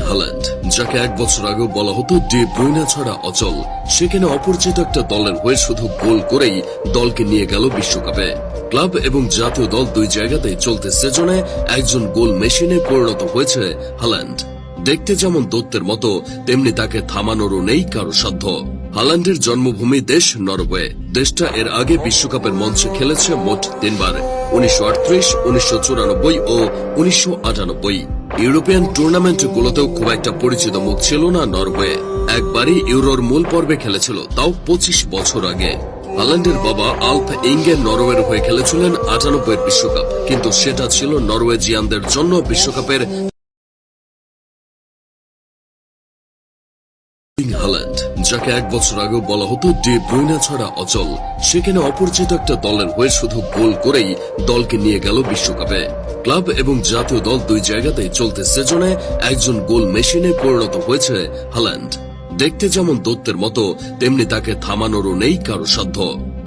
Haaland, যাকে এক বছর আগেও বলা হতো ডি ব্রুইনা ছাড়া অচল, সেখানে অপরিচিত একটা দলের হয়ে শুধু গোল করেই দলকে নিয়ে গেল বিশ্বকাপে। ক্লাব এবং জাতীয় দল দুই জায়গাতেই চলতে সিজনে একজন গোল মেশিনে পরিণত হয়েছে হাল্যান্ড। দেখতে যেমন দত্তের মতো, তেমনি তাকে থামানোরও নেই কারো সাধ্য। হাল্যান্ডের জন্মভূমি দেশ নরওয়ে। দেশটা এর আগে বিশ্বকাপের মঞ্চে খেলেছে মোট 3 বার, 1938, 1994 ও 1998। ইউরোপিয়ান টুর্নামেন্টগুলোতেও খুব একটা পরিচিত মুখ ছিল না নরওয়ে। একবারই ইউরোর মূল পর্বে খেলেছিল, তাও 25 বছর আগে। হাল্যান্ডের বাবা আলফ ইঙ্গেন নরওয়ের হয়ে খেলেছিলেন 98 বিশ্বকাপ, কিন্তু সেটা ছিল নরওয়েজিয়ানদের জন্য বিশ্বকাপের। হাল্যান্ড, যাকে এক বছর আগেও বলা হতো ডি ব্রুইনা ছাড়া অচল, সেখানে অপরিচিত একটা দলের হয়ে শুধু গোল করেই দলকে নিয়ে গেল বিশ্বকাপে। ক্লাব এবং জাতীয় দল দুই জায়গাতেই চলতে সিজনে একজন গোল মেশিনে পরিণত হয়েছে হাল্যান্ড। দেখতে যেমন দত্তের মতো, তেমনি তাকে থামানোরও নেই কারো সাধ্য।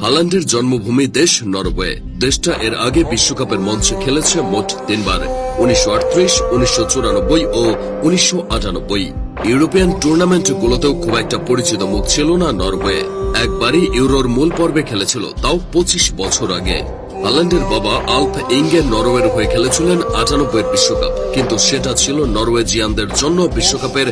হাল্যান্ডের জন্মভূমি দেশ নরওয়ে। দেশটা এর আগে বিশ্বকাপের মঞ্চে খেলেছে মোট 3 বার, 1938, 1994 ও 1998। ইউরোপিয়ান টুর্নামেন্টগুলোতেও খুব একটা পরিচিত মুখ ছিল না নরওয়ে। একবারই ইউরোর মূল পর্বে খেলেছিল, তাও 25 বছর আগে। হাল্যান্ডের বাবা আলফ ইঙ্গেন নরওয়ের হয়ে খেলেছিলেন 98 বিশ্বকাপ, কিন্তু সেটা ছিল নরওয়েজিয়ানদের জন্য বিশ্বকাপের